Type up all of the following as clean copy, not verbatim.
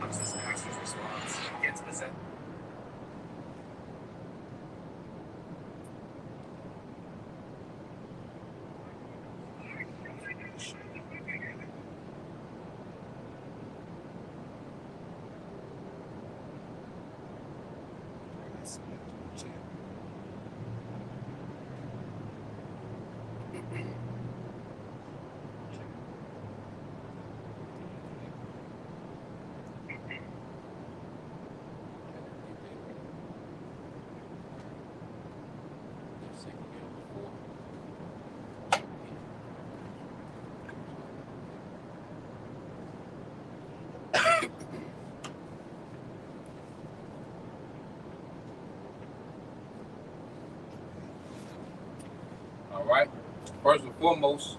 Watch this pastor's response. Get to the set. All right. First and foremost,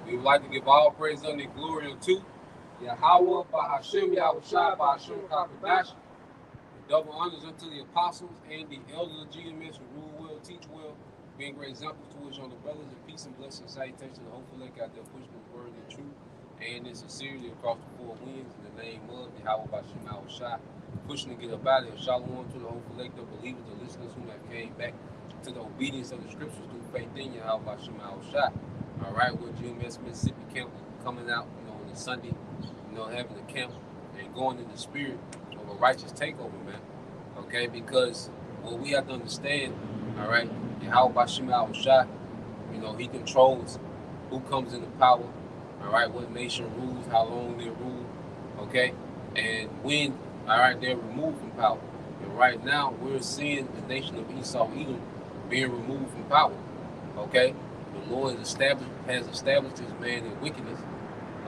we would like to give all praise and glory unto Yahweh, by Hashem, Yahushua, by Hashem, Kakadash. Double honors unto the apostles and the elders of GMS who rule well, teach well, being great examples to which on the brothers and peace and blessing salutation and hopefully like out there pushing the word and truth and in sincerity across the four winds in the name of Yahweh Bashem Yahushua, pushing to get up out of here. Shalom to the whole collective believers, the listeners who have came back to the obedience of the scriptures through faith in Yahweh Bashem Yahushua. All right, with GMS Mississippi camp coming out, on the Sunday, having a camp and going in the spirit of a righteous takeover, man. Okay, because what we have to understand, all right, Yahweh Bashem Yahushua, he controls who comes into power, all right, what nation rules, how long they rule, okay, and when, all right, they're removed from power. And right now, we're seeing the nation of Esau, Edom, being removed from power, okay? The Lord has established this man in wickedness,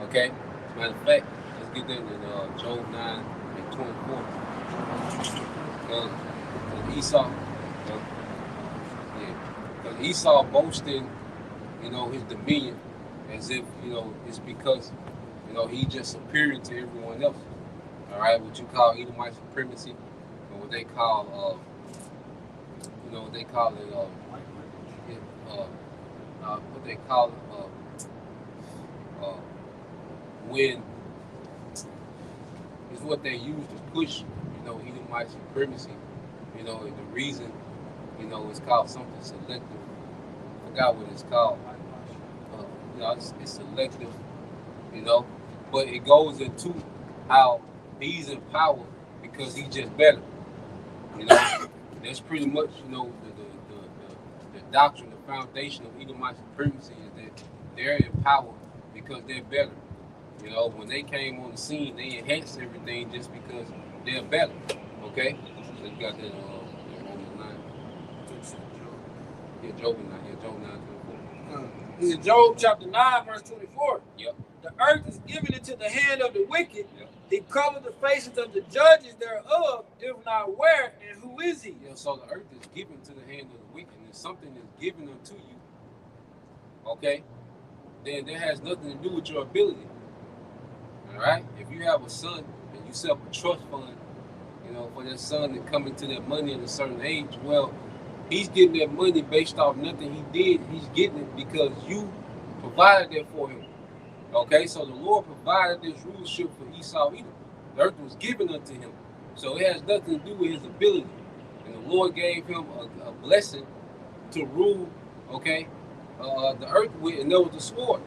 okay? As a matter of fact, let's get that in Job 9 and 24. Esau, because Esau boasted, his dominion as if, it's because, he's just superior to everyone else. All right, what you call Edomite supremacy, or what they call, what they call it, when is what they use to push, Edomite supremacy, and the reason, it's called something selective. I forgot what it's called. It's selective, but it goes into how he's in power because he's just better. That's pretty much, the doctrine, the foundation of Edomite supremacy is that they're in power because they're better. When they came on the scene, they enhanced everything just because they're better. Okay? So you got that Romans 9. Yeah, Job 9. Yeah, Job 9:24. In Job chapter 9, verse 24. Yep. The earth is given into the hand of the wicked. Yep. He covered the faces of the judges thereof, if not where, and who is he? Yeah, so the earth is given to the hand of the wicked, and something is given unto you, okay, then that has nothing to do with your ability. All right? If you have a son and you set up a trust fund, for that son to come into that money at a certain age, well, he's getting that money based off nothing he did. He's getting it because you provided that for him. Okay, so the Lord provided this rulership for Esau Edom. The earth was given unto him. So it has nothing to do with his ability. And the Lord gave him a blessing to rule, okay, the earth with, and that was the sword.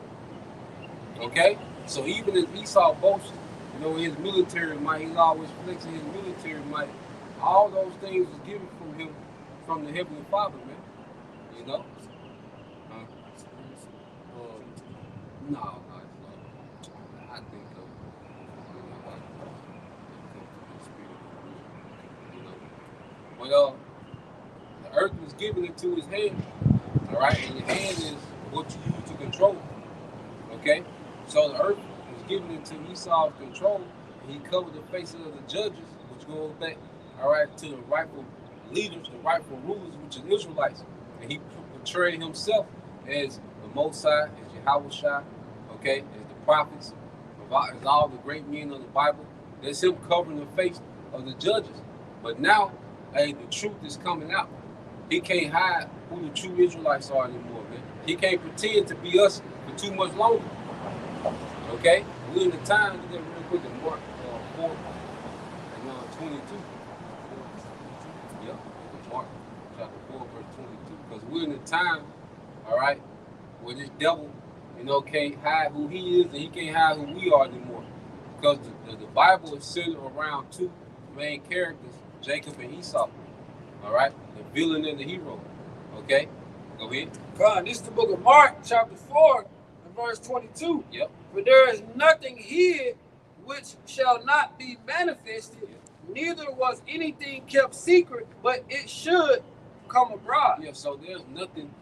Okay? So even as Esau boasted, his military might, he's always flexing his military might, all those things was given from him, from the Heavenly Father, man. No. I think well, the earth was given into his hand, all right, and your hand is what you use to control, okay? So the earth was given into Esau's control, and he covered the faces of the judges, which goes back, all right, to the rightful leaders, the rightful rulers, which is Israelites, and he portrayed himself as the Most High, as Yahushua, okay, as the prophets, as all the great men of the Bible. That's him covering the face of the judges. But now, hey, the truth is coming out. He can't hide who the true Israelites are anymore, man. He can't pretend to be us for too much longer. Okay? We're in the time, look at real quick, Mark 4, 22. Yep. Mark chapter 4, verse 22. Because we're in a time, all right, where this devil, can't hide who he is and he can't hide who we are anymore. Because the Bible is centered around two main characters, Jacob and Esau. All right? The villain and the hero. Okay? Go ahead. God, this is the book of Mark, chapter 4, and verse 22. Yep. For there is nothing hid which shall not be manifested, Yep. neither was anything kept secret, but it should come abroad. Yeah, so there's nothing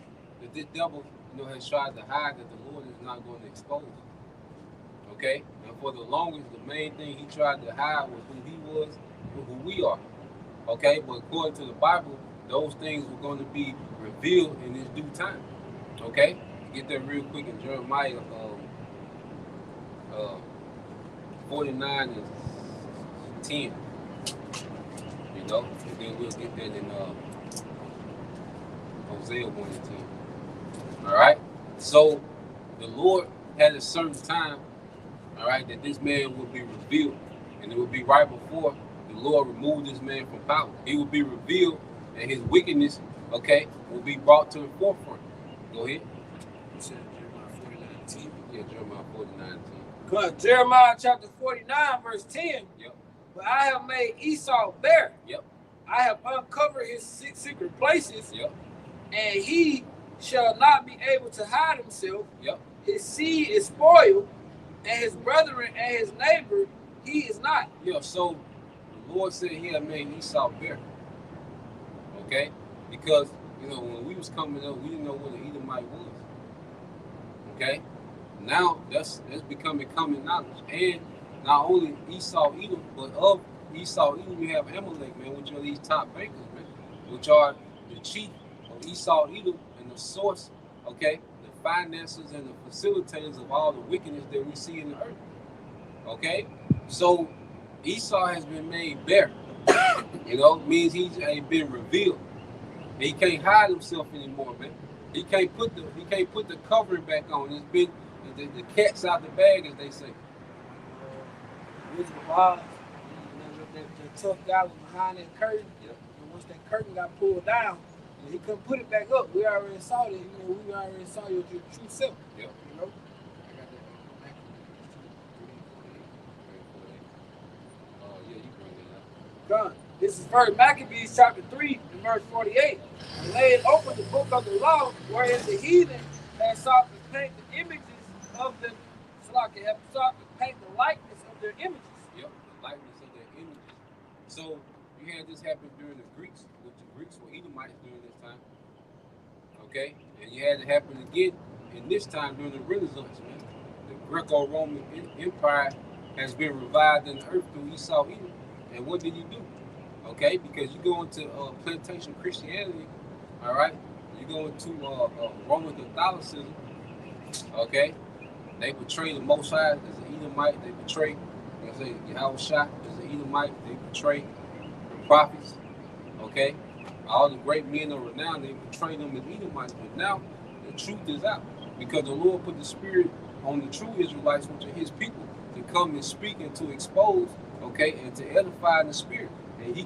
that this devil, has tried to hide that the Lord is not going to expose. Okay? And for the longest, the main thing he tried to hide was who he was and who we are. Okay? But according to the Bible, those things were going to be revealed in his due time. Okay? Get that real quick in Jeremiah 49 and 10. And then we'll get that in Hosea 1 and 10. All right? So the Lord had a certain time, all right, that this man would be revealed. And it would be right before the Lord removed this man from power. He would be revealed and his wickedness, okay, will be brought to the forefront. Go ahead. You said Jeremiah 49:10. Yeah, Jeremiah 49:10. Because Jeremiah chapter 49, verse 10. Yep. But I have made Esau bare. Yep. I have uncovered his secret places. Yep. And he shall not be able to hide himself. Yep. His seed is spoiled, and his brethren and his neighbor, he is not. Yeah, so the Lord said he had made Esau bare. Okay? Because, when we was coming up, we didn't know what an Edomite was. Okay? Now, that's becoming common knowledge. And not only Esau, Edom, but of Esau, Edom, you have Amalek, man, which are these top bankers, man, which are the chief of Esau, Edom, and the source, okay, the finances and the facilitators of all the wickedness that we see in the earth. Okay? So, Esau has been made bare. Means he's been revealed. And he can't hide himself anymore, man. He can't put the covering back on. It's been the cat's out the bag, as they say. Wizard of Oz, the tough guy was behind that curtain. Yep. And once that curtain got pulled down, he couldn't put it back up. We already saw that. We already saw your true self. Yep. I got that. Yeah, you bring it up. God, this is First Maccabees chapter 3 and verse 48. And laid open the book of the law, wherein the heathen had sought to paint the images of the have sought to paint the likeness of their images. Yep, the likeness of their images. So you had this happen during the Greeks, which the Greeks were Edomites during this time. Okay? And you had it happen again in this time during the Renaissance, man. The Greco-Roman Empire has been revived in the earth through Esau, Edom. And what did he do? Okay, because you go into plantation Christianity, all right? You go into Roman Catholicism, okay? They portray the Most High as an Edomite. They portray, Yahushua as an Edomite. They portray the prophets, okay? All the great men of renown, they portray them as Edomites. But now the truth is out because the Lord put the Spirit on the true Israelites, which are His people, to come and speak and to expose, okay, and to edify in the Spirit. And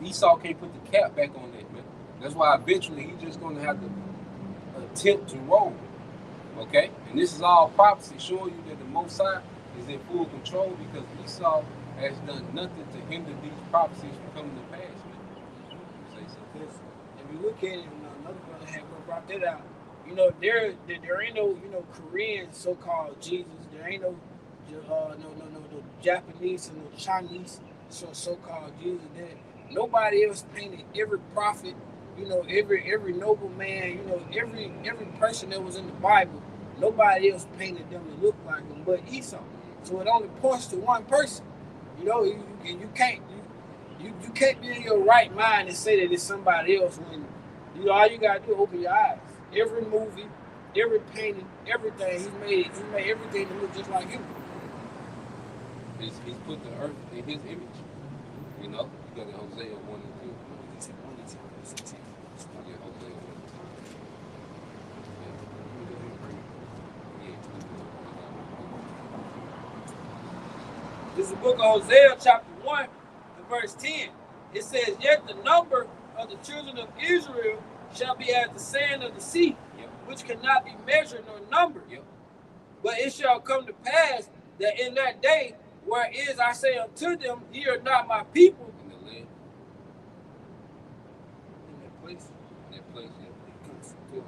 Esau can't put the cap back on that, man. That's why eventually he's just going to have to attempt to roll. Okay? And this is all prophecy showing you that the Most High is in full control because Esau has done nothing to hinder these prophecies from coming to pass, man. Say something. If you look at it, another brother had brought that out. There ain't no Korean so-called Jesus. There ain't no Japanese and no Chinese so-called Jesus. Nobody else painted every prophet, every noble man, every person that was in the Bible. Nobody else painted them to look like them but Esau. So it only points to one person. You can't be in your right mind and say that it's somebody else when all you gotta do is open your eyes. Every movie, every painting, everything he made everything to look just like him. He's put the earth in His image. You got the Hosea 1 and 2. Yeah, Hosea 1 and 2. This is the book of Hosea, chapter 1, verse 10. It says, yet the number of the children of Israel shall be as the sand of the sea, which cannot be measured nor numbered. But it shall come to pass that in that day, where is I say unto them, ye are not my people. In the land. In that place. In that place, yeah.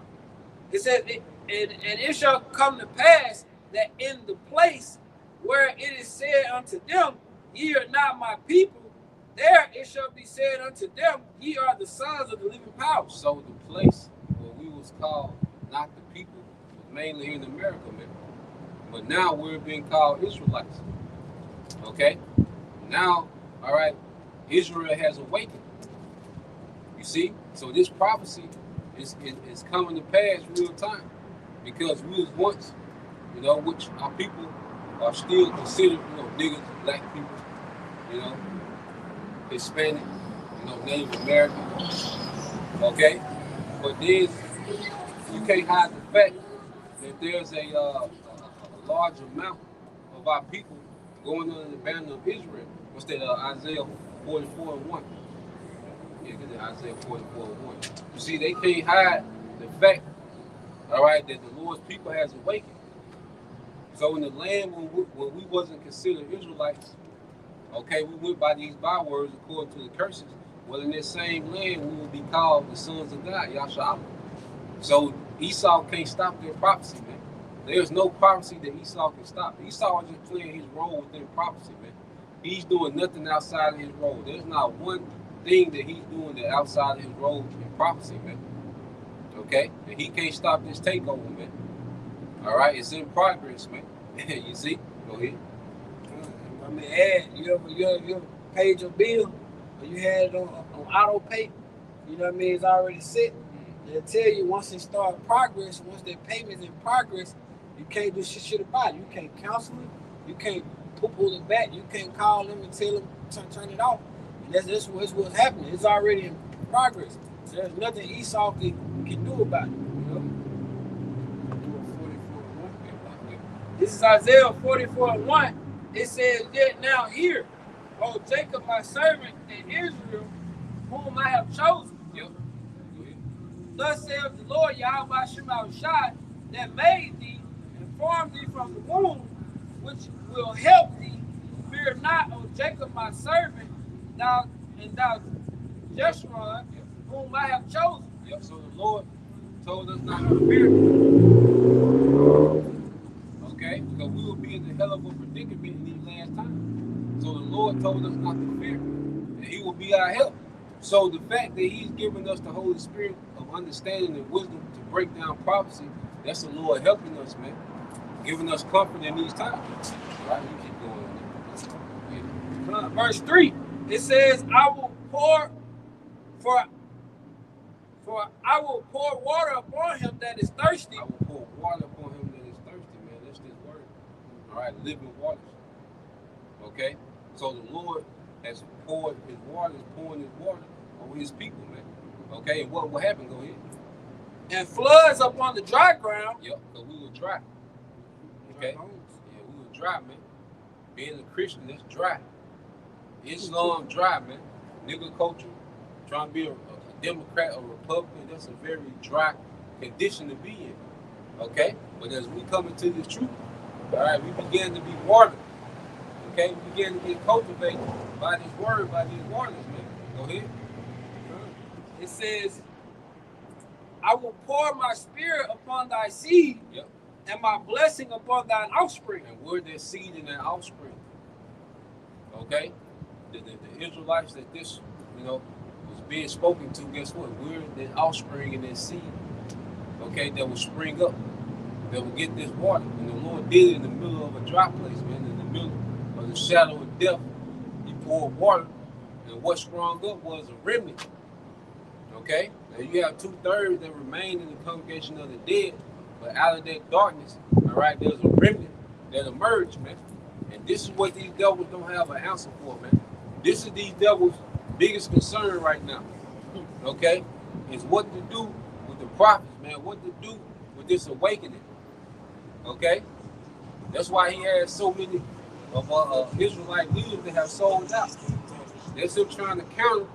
It says, and it shall come to pass that in the place where it is said unto them, ye are not my people, there it shall be said unto them, ye are the sons of the living power. So the place where we was called not the people was mainly in America, man. But now we're being called Israelites. Okay? Now, all right, Israel has awakened. You see? So this prophecy is coming to pass real time. Because we was once, you know, which our people are still considered, you know, niggas, black people, you know, Hispanic, you know, Native American. Okay? But then you can't hide the fact that there's a large amount of our people going under the banner of Israel. What's that? Isaiah 44:1. Yeah, get that Isaiah 44:1. You see, they can't hide the fact, all right, that the Lord's people has awakened. So in the land when we wasn't considered Israelites, okay, we went by these bywords according to the curses. Well, in this same land, we will be called the sons of God, Yahshua. So Esau can't stop their prophecy, man. There's no prophecy that Esau can stop. Esau is just playing his role within prophecy, man. He's doing nothing outside of his role. There's not one thing that he's doing that outside of his role in prophecy, man. Okay? And he can't stop this takeover, man. All right? It's in progress, man. You see? Go ahead. I mean, you ever paid your bill, or you had it on auto pay, you know what I mean? It's already set. They'll tell you once it starts progress, once their payment's in progress, you can't do shit about it. You can't counsel it. You can't pull it back. You can't call them and tell them to turn it off. And that's what's happening. It's already in progress. So there's nothing Esau can do about it. You know? This is Isaiah 44:1. It says, yet now hear, O Jacob my servant, and Israel, whom I have chosen. Thus saith the Lord Yahweh Shai, that made thee and formed thee from the womb, which will help thee. Fear not, O Jacob my servant, thou Jeshurun, whom I have chosen. Yep. So the Lord told us not to fear. Okay, because we will be in the hell of a predicament in these last times. So the Lord told us not to fear, and He will be our help. So the fact that He's given us the Holy Spirit of understanding and wisdom to break down prophecy, that's the Lord helping us, man. Giving us comfort in these times. Right? You keep going. Verse 3, it says, I will pour water upon him that is thirsty. I will pour water upon him that is thirsty, man. That's this word. All right, living waters. Okay? So the Lord has poured his water, is pouring his water over his people, man. Okay, and what will happen? Go ahead. And floods upon the dry ground. Yep, because we were dry. Okay? Yeah, we were dry, man. Being a Christian, that's dry. Islam, dry, man. Nigga culture, trying to be a Democrat or Republican, that's a very dry condition to be in. Okay? But as we come into this truth, all right, we begin to be watered. Okay? We begin to get cultivated by this word, by these waters, man. Go ahead. It says, I will pour my spirit upon thy seed, yep, and my blessing upon thine offspring. And we're that seed and that offspring. Okay? The Israelites that this, you know, was being spoken to, guess what? We're that offspring and that seed, okay, that will spring up, that will get this water. And the Lord did it in the middle of a dry place, man, in the middle of the shadow of death. He poured water, and what sprung up was a remnant. Okay? Now you have 2/3 that remain in the congregation of the dead, but out of that darkness, all right, there's a remnant that emerged, man. And this is what these devils don't have an answer for, man. This is these devils' biggest concern right now. Okay? Is what to do with the prophets, man. What to do with this awakening. Okay? That's why he has so many of Israelite leaders that have sold out. They're still trying to counter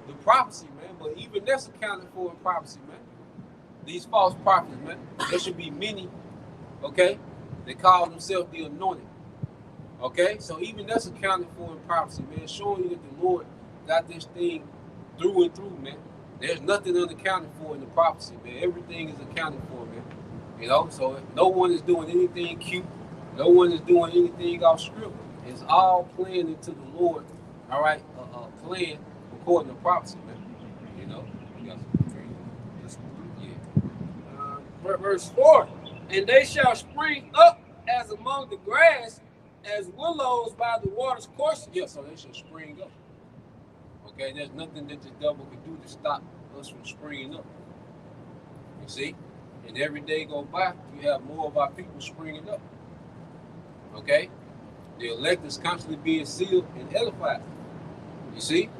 the prophecy, man. But even that's accounted for in prophecy, man. These false prophets, man. There should be many, okay? They call themselves the anointed. Okay? So even that's accounted for in prophecy, man. Showing you that the Lord got this thing through and through, man. There's nothing unaccounted for in the prophecy, man. Everything is accounted for, man. You know, so no one is doing anything cute. No one is doing anything off script. It's all playing into the Lord, all right, playing according to prophecy, man. You know, Verse 4, and they shall spring up as among the grass, as willows by the water's courses. Yeah, so they should spring up. Okay, there's nothing that the devil can do to stop us from springing up. You see? And every day go by, you have more of our people springing up. Okay? The elect is constantly being sealed and edified. You see?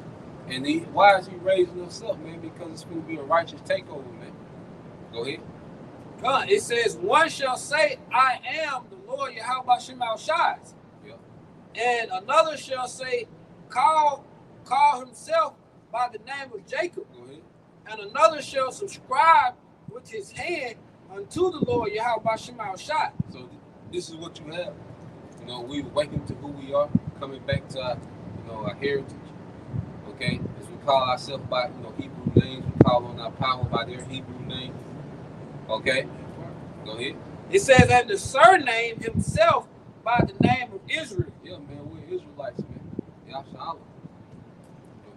And why is he raising us up, man? Because it's going to be a righteous takeover, man. Go ahead. God, it says, one shall say, I am the Lord Yahweh Shema Shai. Yeah. And another shall say, call himself by the name of Jacob. Go ahead. And another shall subscribe with his hand unto the Lord Yahweh Shema Shai. So this is what you have. You know, we awaken to who we are, coming back to our, our heritage. Okay? As we call ourselves by, Hebrew names, we call on our power by their Hebrew names. Okay? Go ahead. It says, and the surname himself by the name of Israel. Yeah, man, we're Israelites, man. Yahshua.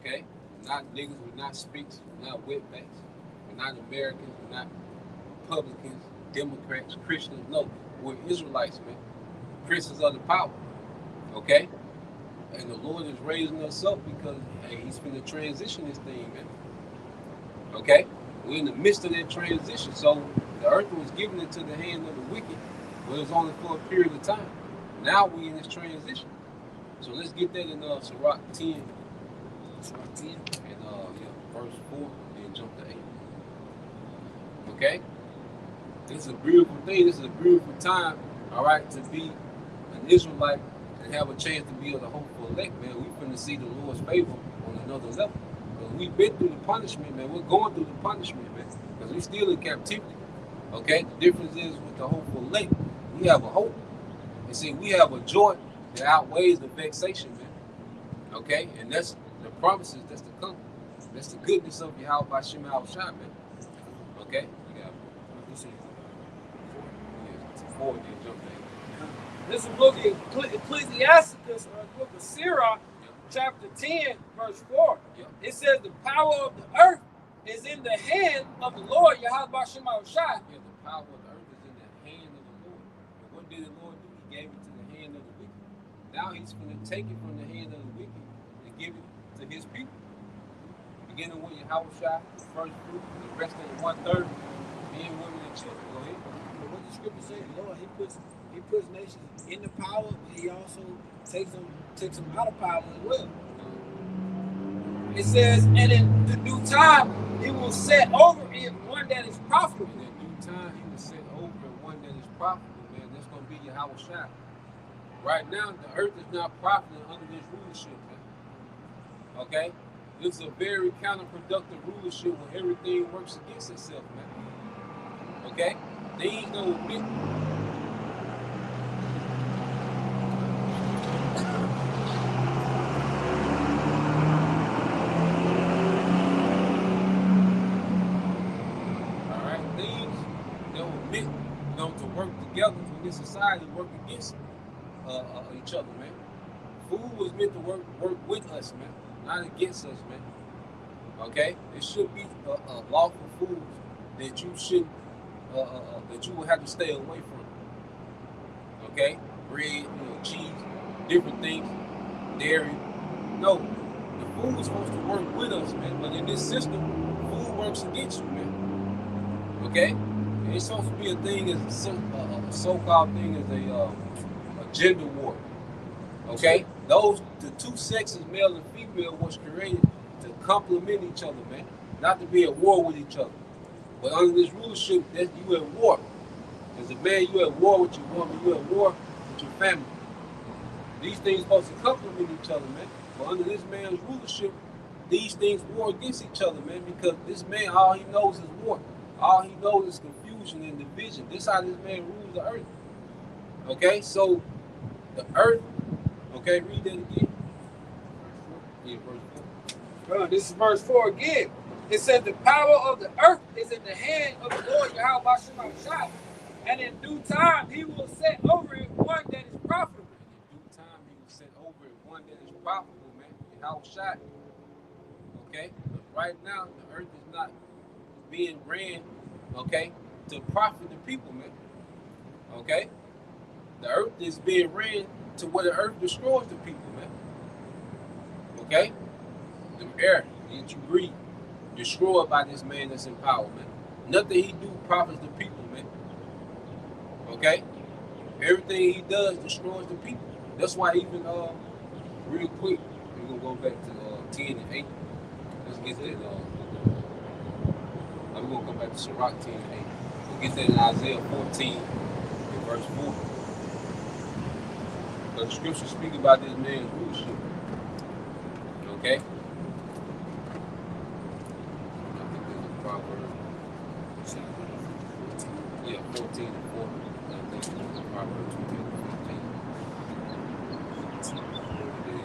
Okay? We're not niggas, we're not speaks, we're not wetbacks. We're not Americans, we're not Republicans, Democrats, Christians. No, we're Israelites, man. Christians are the power. Okay? And the Lord is raising us up because, hey, he's finna transition this thing, man. Okay? We're in the midst of that transition. So the earth was given into the hand of the wicked, but it was only for a period of time. Now we're in this transition. So let's get that in Sirach 10. Sirach 10 and verse 4 and jump to 8. Okay? This is a beautiful thing. This is a beautiful time, all right, to be an Israelite and have a chance to be of the hopeful elect, man. We're finna see the Lord's favor on another level. Because we've been through the punishment, man. We're going through the punishment, man. Because we're still in captivity. Okay? The difference is with the hopeful elect, we have a hope. And see, we have a joy that outweighs the vexation, man. Okay? And that's the promises that's to come. That's the goodness of Yahweh Shema Shai, man. Okay? You got it. Forward, then jump back. This is the book of Ecclesiasticus, or the book of Sirach, chapter 10, verse 4. Yeah. It says, the power of the earth is in the hand of the Lord Yahweh Shema Shai. Yeah, the power of the earth is in the hand of the Lord. And what did the Lord do? He gave it to the hand of the wicked. Now he's going to take it from the hand of the wicked and give it to his people. Beginning with Yahweh Shai, the first fruit, the rest of the 1/3, men, women, and children. Go ahead. What the scripture says, Lord, he puts nations in the power, but he also takes them out of power as well. It says, and in the due time, he will set over it one that is profitable. And in due time, he will set over one that is profitable, man. That's going to be Yahweh Shai. Right now, the earth is not profiting under this rulership, man. Okay? It's a very counterproductive rulership where everything works against itself, man. Okay? Things don't admit. Alright, things don't admit, to work together in this society, work against each other, man. Food was meant to work with us, man, not against us, man. Okay? It should be a lawful food that you shouldn't that you will have to stay away from. Okay? Bread, cheese, different things, dairy. No. The food is supposed to work with us, man. But in this system, food works against you, man. Okay? And it's supposed to be a thing as a so-called thing as a gender war. Okay? The two sexes, male and female, was created to complement each other, man. Not to be at war with each other. But under this rulership, that you at war. As a man, you at war with your woman, you at war with your family. These things supposed to complement each other, man. But under this man's rulership, these things war against each other, man, because this man, all he knows is war. All he knows is confusion and division. This is how this man rules the earth. Okay, so the earth, okay, read that again. Yeah, verse 4. This is verse 4 again. It says the power of the earth is in the hand of the Lord Yahweh Bashim Shah, and in due time he will set over it one that is profitable. In due time he will set over it one that is profitable, man. Yahweh Shah. Okay, but right now the earth is not being ran, okay, to profit the people, man. Okay, the earth is being ran to where the earth destroys the people, man. Okay, the air that you breathe, destroyed by this man that's in power, man. Nothing he do profits the people, man. Okay, everything he does destroys the people. That's why even real quick, we're gonna go back to 10 and 8. Let's get that. We're gonna come back to Sirach 10 and 8. We'll get that in Isaiah 14 and verse 4. But the scriptures speak about this man's rulership. Okay? I think there's a proverb. Yeah, 14 and 4. I think there's a proverb 20 and 15.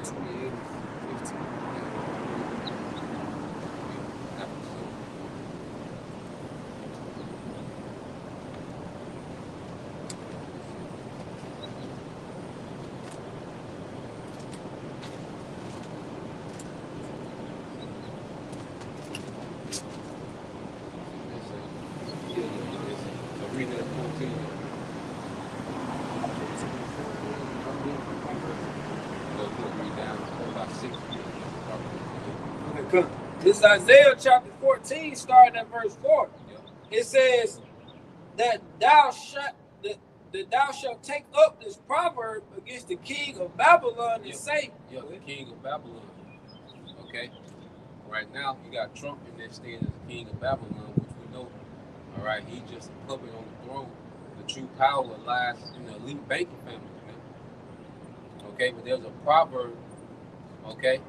28 and 15. Read that 14. Read down about 6. Okay, good. This is Isaiah chapter 14, starting at verse 4. Yeah. It says that thou shalt take up this proverb against the king of Babylon and say, Yeah, the king of Babylon. Okay. Right now, you got Trump in that stand as the king of Babylon, which we know. All right, he's just a puppet on the throne. The true power lies in the elite banking family, man. Okay, but there's a proverb, okay,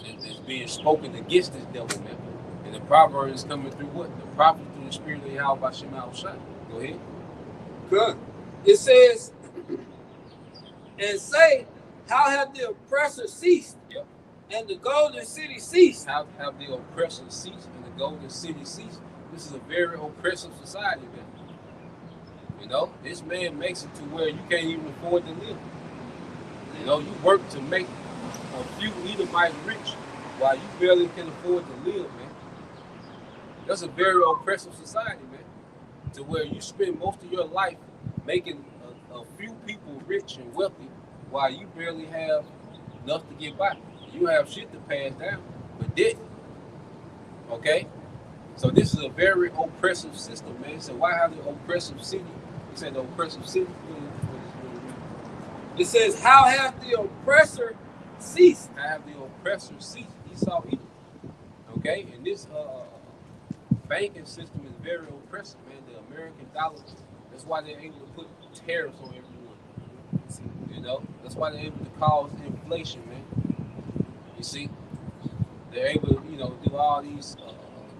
that's being spoken against this devil, man. And the proverb is coming through what? The prophet through the spirit of Yahweh by Shema Shai. Go ahead. good. It says, and say, how have the oppressor ceased? Yep. And the golden city ceased. How have the oppressor ceased and the golden city ceased? This is a very oppressive society, man. You know, this man makes it to where you can't even afford to live. You know, you work to make a few Edomites rich while you barely can afford to live, man. That's a very oppressive society, man. To where you spend most of your life making a few people rich and wealthy while you barely have enough to get by. You have shit to pass down, but debt. Okay? So this is a very oppressive system, man. So why have the oppressive city? You said the oppressive city? It says, how hath the oppressor ceased? How have the oppressor ceased? Esau Edom. Okay? And this banking system is very oppressive, man. The American dollar, that's why they're able to put tariffs on everyone. You know? That's why they're able to cause inflation, man. You see? They're able to, you know, do all these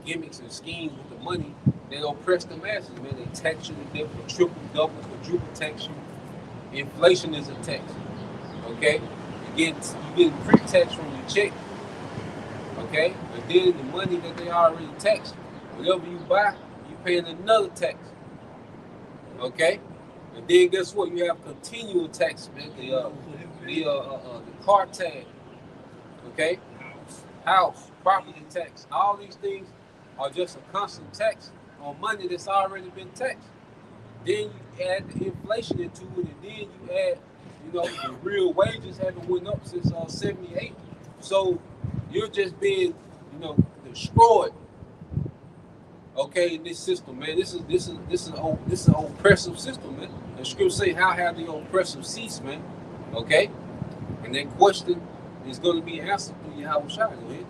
gimmicks and schemes with the money. They oppress the masses, man. They tax you to death, they triple, double, quadruple tax you. Inflation is a tax. Okay? You get pre-tax from your check. Okay? But then the money that they already taxed, whatever you buy, you paying another tax. Okay? And then guess what? You have continual tax, man. The car tag. Okay? House, property tax. All these things are just a constant tax on money that's already been taxed. Then you add the inflation into it, and then you add, you know, the real wages haven't went up since 78. So you're just being, you know, destroyed. Okay, in this system, man. This is an oppressive system, man. The scripture say, how have the oppressive ceased, man? Okay? And that question is going to be answered through Yahweh Shai. Go ahead.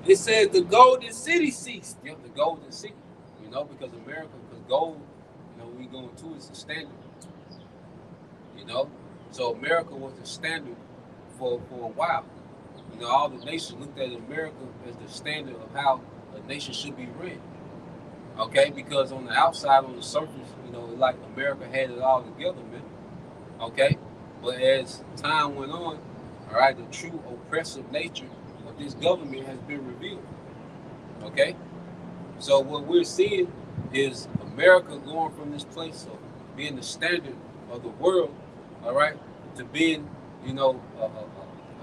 It says the golden city ceased. Yeah, the golden city. You know, because America, because gold, you know, we going to it's a standard. You know, So America was the standard for a while. You know, all the nations looked at America as the standard of how a nation should be ran. Okay, because on the outside, on the surface, you know, like America had it all together, man. Okay, but as time went on, all right, the true oppressive nature of this government has been revealed. Okay, so what we're seeing is America going from this place of being the standard of the world, all right, to being, you know,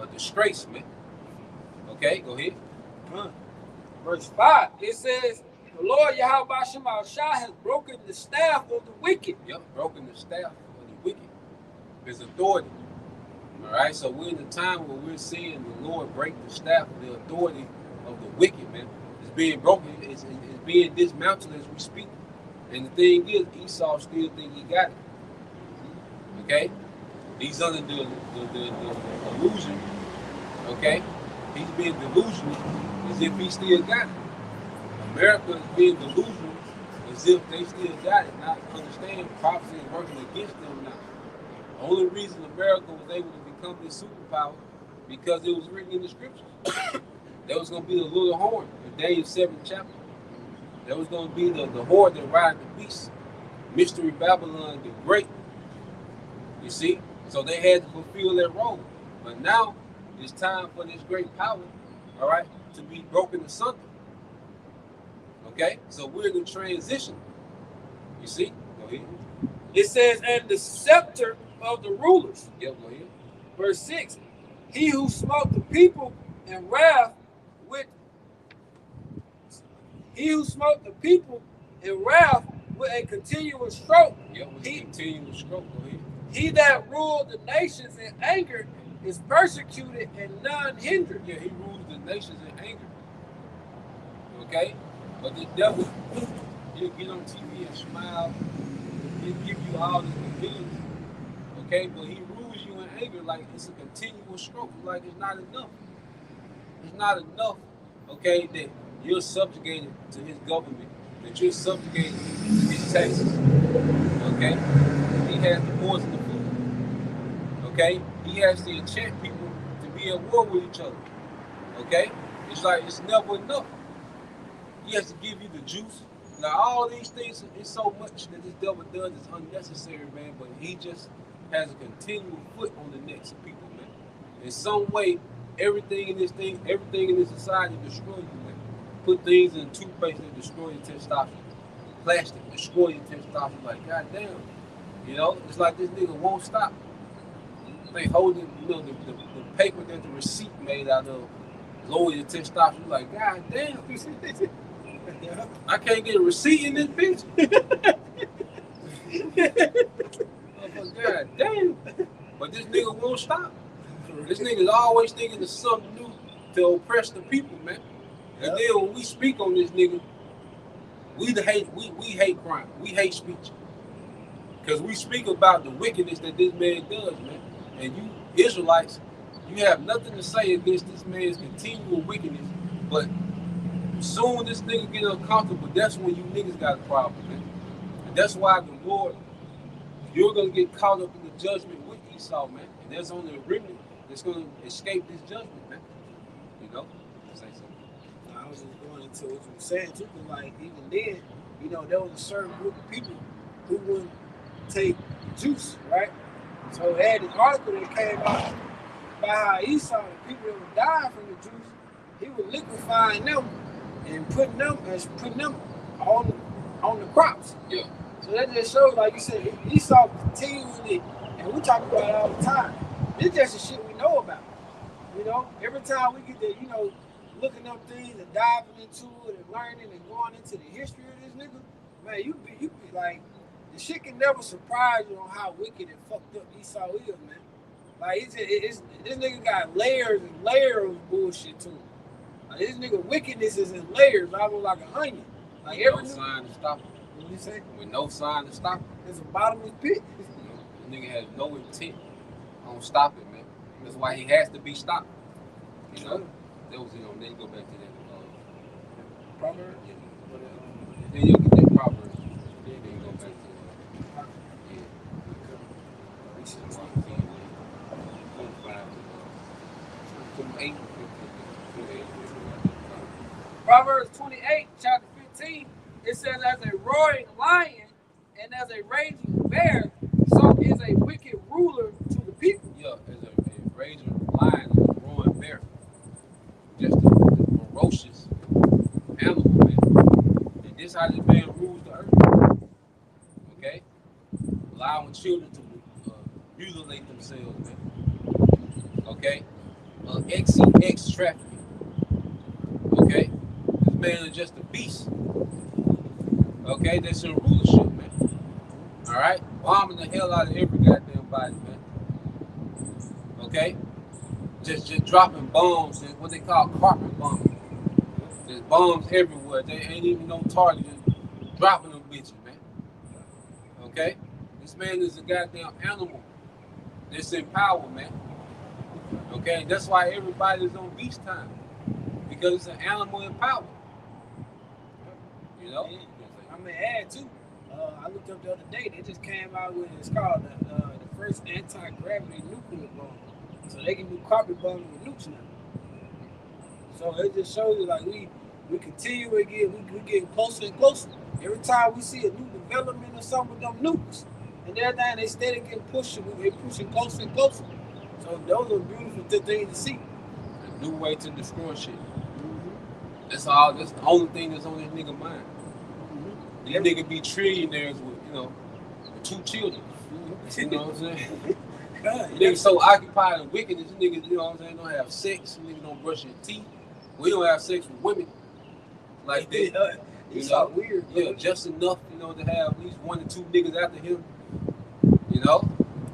a disgrace, man. Okay, go ahead. Verse 5, it says, the Lord Yahweh Shema Shah has broken the staff of the wicked. Yep, broken the staff of the wicked. His authority. All right, so we're in a time where we're seeing the Lord break the staff, the authority of the wicked, man. It's being broken, it's being dismantled as we speak. And the thing is, Esau still think he got it. Okay? He's under the illusion, okay? He's being delusional as if he still got it. America is being delusional as if they still got it, not understand prophecy is working against them now. The only reason America was able to become this superpower because it was written in the scriptures. There was going to be the little horn in Daniel's 7th chapter. There was going to be the horde that ride the beast, Mystery Babylon the Great. You see? So they had to fulfill their role. But now it's time for this great power, all right, to be broken asunder. Okay? So we're in the transition. You see? Go ahead. It says, and the scepter of the rulers. Yep, go ahead. Verse 6, he who smote the people in wrath with a continuous stroke. Yep, with a continuous stroke. Go ahead. He that ruled the nations in anger is persecuted and none hindered. Yeah, he rules the nations in anger. Okay? But the devil, he'll get on TV and smile. He'll give you all these convenience. Okay? But he rules you in anger like it's a continuous stroke. Like it's not enough. It's not enough, okay, that you're subjugated to his government, that you're subjugated to his taxes. Okay? He has to poison the food. Okay? He has to enchant people to be at war with each other. Okay? It's like it's never enough. He has to give you the juice. Now all these things, it's so much that this devil does is unnecessary, man, but he just has a continual foot on the necks of people, man. In some way, everything in this society destroy you, man. Put things in toothpaste that destroy your testosterone. Plastic destroy your testosterone. Like, goddamn. You know, it's like this nigga won't stop. They holding, you know, the paper that the receipt made out of lower your testosterone. Like, goddamn. I can't get a receipt in this bitch. Oh, goddamn. But this nigga won't stop. This nigga's always thinking of something new to oppress the people, man. And then when we speak on this nigga, we hate crime. We hate speech. Because we speak about the wickedness that this man does, man. And you Israelites, you have nothing to say against this man's continual wickedness. But soon this nigga get uncomfortable, that's when you niggas got a problem, man. And that's why the Lord, you're going to get caught up in the judgment with Esau, man. And there's only a remnant that's going to escape this judgment, man. You know? Say something. I was just going into what you were saying, too, because, like, even then, you know, there was a certain group of people who wouldn't take juice, right? So they had this article that came out about how Esau, the people that were dying from the juice, he was liquefying them and putting them on the crops. Yeah. So that just shows, like you said, Esau continually, and we talk about it all the time. It's just the shit we know about. You know, every time we get to, you know, looking up things and diving into it and learning and going into the history of this nigga, man, you be like, the shit can never surprise you on how wicked and fucked up Esau is, man. Like, this nigga got layers and layers of bullshit to him. Like, this nigga wickedness is in layers, almost like an onion. Like, no sign to stop him. What you say? With no sign to stop him. It's a bottomless pit. The nigga has no intent on stopping, man. That's why he has to be stopped. You know? That was, you know, then you go back to that. Proverbs? Yeah. Then you'll get that Proverbs. Then you go back to Yeah. yeah. 28. Proverbs 28, chapter 15, it says, as a roaring lion and as a raging bear, so is a wicked ruler to the people. Yeah, as a raging lion and a roaring bear. Just a ferocious animal, man. And this how this man rules the earth. Okay? Allowing children to mutilate themselves, man. Okay? XCX trafficking. Okay? This man is just a beast. Okay? That's in rulership, man. Alright? Bombing the hell out of every goddamn body, man. Okay? Just dropping bombs, and what they call carpet bombing. There's bombs everywhere. They ain't even no target, just dropping them bitches, man. Okay? This man is a goddamn animal that's in power, man. Okay? That's why everybody's on beast time. Because it's an animal in power. You know? Yeah. I'm gonna add too. I looked up the other day. They just came out with it's called the first anti-gravity nuclear bomb. So they can do carpet bombing with nukes now. So it just shows you like we continue again. We getting closer and closer. Every time we see a new development or something with them nukes and everything, they steady getting pushing. They pushing closer and closer. So those are beautiful things to see. A new way to destroy shit. That's all. That's the only thing that's on this nigga mind. These nigga be trillionaires with, with 2 children. You know what I'm saying? Niggas so occupied in wickedness, niggas, you know what I'm saying, don't have sex, niggas don't brush their teeth. We don't have sex with women like that. It's so weird. Yeah, just enough, to have at least 1 or 2 niggas after him.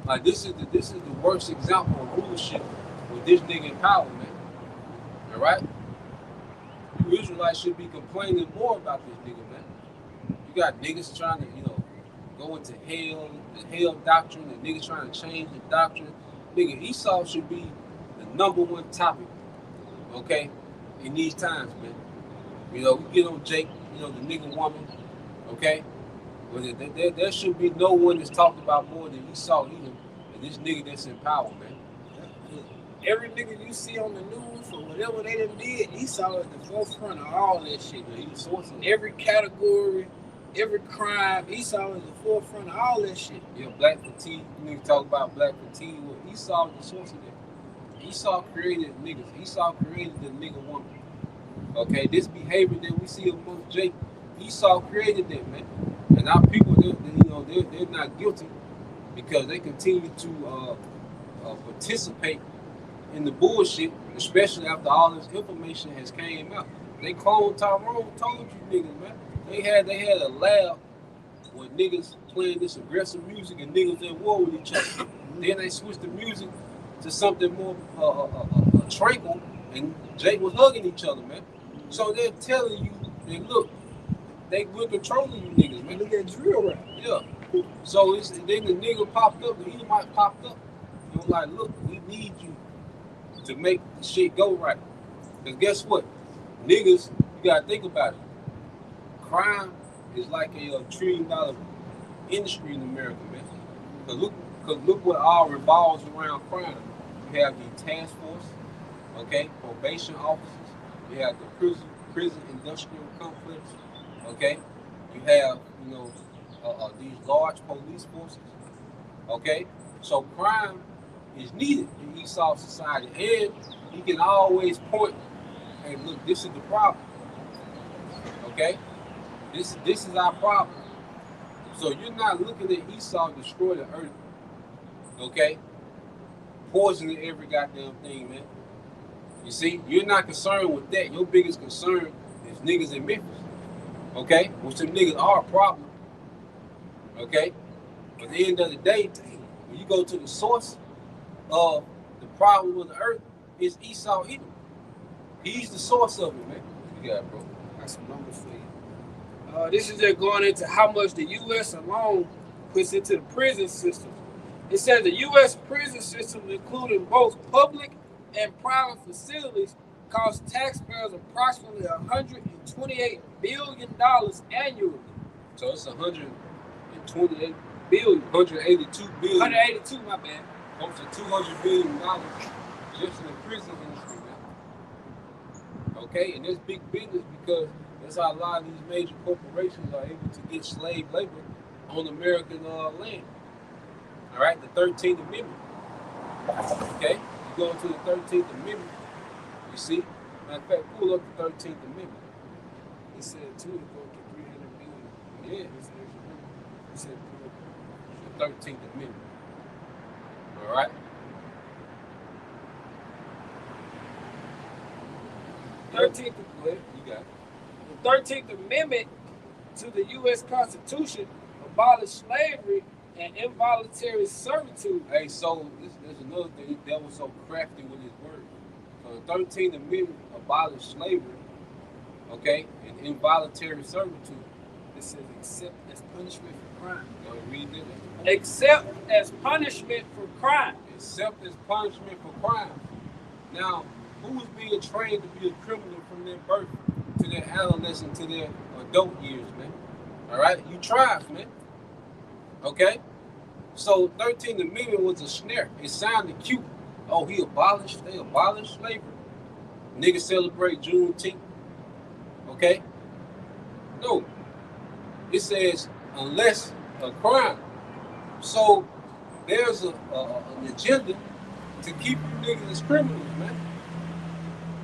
Like this is the worst example of rulership with this nigga in power, man. All right? You Israelites should be complaining more about this nigga, man. You got niggas trying to, go into hell, the hell doctrine, and niggas trying to change the doctrine. Nigga, Esau should be the #1 topic, okay, in these times, man. We get on Jake, the nigga woman, okay? But there should be no one that's talked about more than Esau either, and this nigga that's in power, man. Every nigga you see on the news for whatever they done did, Esau is the forefront of all that shit, man. He's sourcing every category, every crime. Esau is the forefront of all that shit. Yeah, black fatigue. You niggas talk about black fatigue. Well, Esau is the source of that. Esau created niggas. Esau created the nigga woman. Okay, this behavior that we see amongst Jake, Esau created that, man. And our people, they're not guilty because they continue to participate in the bullshit, especially after all this information has came out. They cloned Tyrone, told you niggas, man. They had a lab with niggas playing this aggressive music and niggas at war with each other. Then they switched the music to something more tranquil, and Jake was hugging each other, man. So they're telling you, that look, we're controlling you niggas, man. Look at drill rap. Yeah. So then the nigga popped up, the Edomite popped up. It was like, look, we need you to make the shit go right. Because guess what? Niggas, you gotta think about it. Crime is like a $1 trillion industry in America, man. Cause look what all revolves around crime. You have the task force, okay, probation officers. You have the prison industrial complex, okay. You have these large police forces, okay. So crime is needed in Esau society, and he can always point, hey, look, this is the problem, okay. This is our problem. So you're not looking at Esau destroy the earth, okay? Poisoning every goddamn thing, man. You see, you're not concerned with that. Your biggest concern is niggas in Memphis, okay? Which them niggas are a problem, okay? But at the end of the day, when you go to the source of the problem of the earth, it's Esau Edom. He's the source of it, man. You got it, bro. Got some numbers for you. This is just going into how much the U.S. alone puts into the prison system. It says the U.S. prison system, including both public and private facilities, costs taxpayers approximately $128 billion annually. So it's 128 billion, 182 billion. 182, my bad. Close to $200 billion just in the prison industry. Okay, and it's big business because that's how a lot of these major corporations are able to get slave labor on American land. All right, the 13th Amendment. Okay, you go into the 13th Amendment, you see. Matter of fact, pull up the 13th Amendment. He said too to go to 300 million. Yeah. He said The 13th Amendment. All right. 13th. Go ahead. You got it. The 13th Amendment to the U.S. Constitution abolished slavery and involuntary servitude. Hey, so there's another thing that was so crafty with his words. So the 13th Amendment abolished slavery, okay, and involuntary servitude. It says except as punishment for crime. You read it? Except as punishment for crime. Except as punishment for crime. Now, who is being trained to be a criminal from their birth to their adolescence to their adult years, man? All right, you tribes, man. Okay, so 13th Amendment was a snare. It sounded cute. Oh, they abolished slavery. Niggas celebrate Juneteenth. Okay, no. It says unless a crime. So there's an agenda to keep you niggas as criminals, man.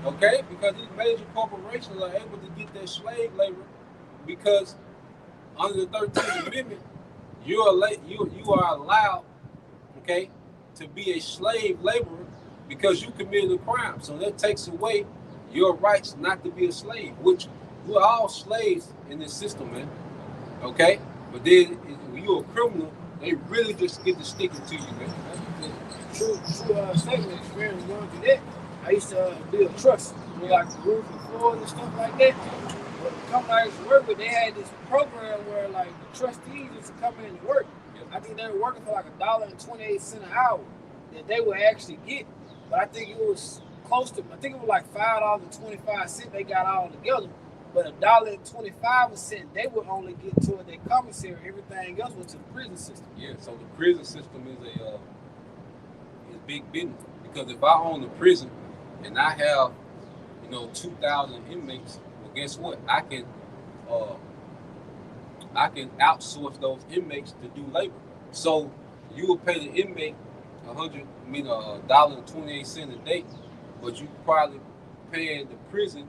Okay, because these major corporations are able to get their slave labor because under the 13th Amendment, you are allowed, okay, to be a slave laborer because you committed a crime. So that takes away your rights not to be a slave, which we're all slaves in this system, man. Okay, but then when you're a criminal, they really just get to sticking to you, man. True statement experience going through that. I used to build trucks, like the roof and floors and stuff like that. But the company I used to work with, they had this program where like the trustees used to come in and work. I think they were working for like $1.28 an hour that they would actually get. But I think it was close to, I think it was like $5.25 they got all together. But $1.25 they would only get toward their commissary. Everything else went to the prison system. Yeah, so the prison system is big business. Because if I own the prison and I have, 2,000 inmates, well, guess what? I can outsource those inmates to do labor. So you will pay the inmate $1.28 a day, but you probably paying the prison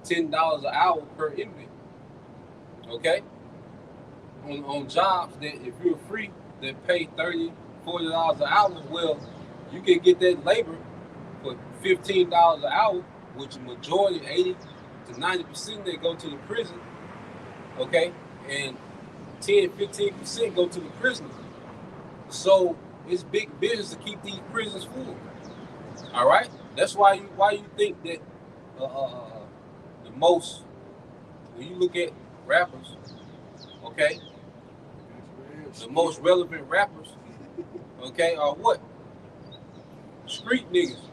$10 an hour per inmate. Okay? On jobs that if you're free that pay $30, $40 an hour, well, you can get that labor for $15 an hour, which majority, 80 to 90% they go to the prison, okay? And 10-15% go to the prisoners. So it's big business to keep these prisons full. All right? That's why you think that the most, when you look at rappers, okay, the most relevant rappers, okay, are what? Street niggas.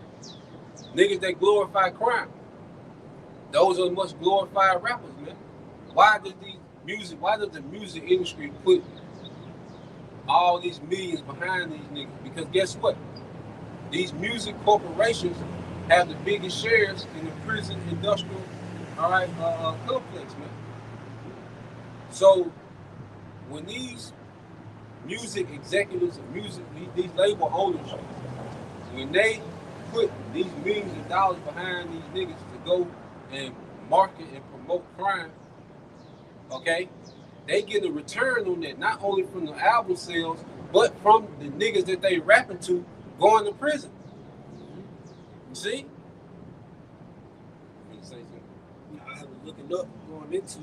Niggas that glorify crime. Those are the most glorified rappers, man. Why does the music industry put all these millions behind these niggas? Because guess what? These music corporations have the biggest shares in the prison industrial, complex, man. So when these music executives and these label owners, when they put these millions of dollars behind these niggas to go and market and promote crime, okay, they get a return on that, not only from the album sales, but from the niggas that they rapping to going to prison. You see? You say something? I was looking up, going into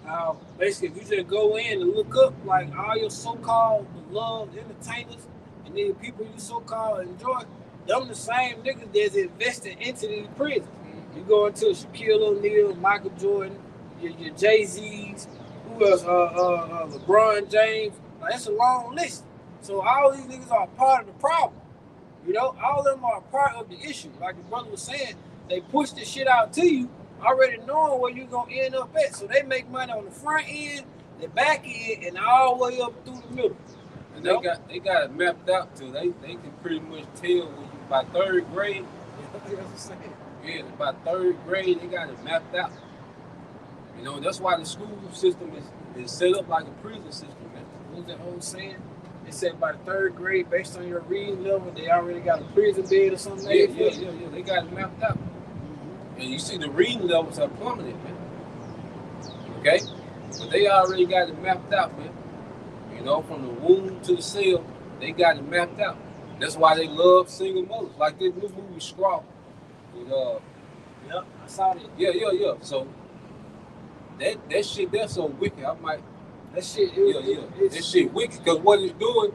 how basically if you just go in and look up like all your so-called beloved entertainers and then people you so-called enjoy, them the same niggas that's invested into these prisons. You go into Shaquille O'Neal, Michael Jordan, your Jay-Z's, who else? LeBron James. Like, that's a long list. So all these niggas are a part of the problem. All of them are a part of the issue. Like the brother was saying, they push this shit out to you, already knowing where you're gonna end up at. So they make money on the front end, the back end, and all the way up through the middle. And they got it mapped out to they can pretty much tell when you by third grade. Yeah, about third grade, they got it mapped out. You know, that's why the school system is set up like a prison system, man. What was that old saying? They said by the third grade, based on your reading level, they already got a prison bed or something. Yeah. They got it mapped out. And you see the reading levels are plummeted, man. Okay? But they already got it mapped out, man. You know, from the womb to the cell, they got it mapped out. That's why they love single mothers. Like this new movie Scrawl. Yep, I saw that. Yeah. So that shit that's so wicked. I might That shit, that shit wicked because what it's doing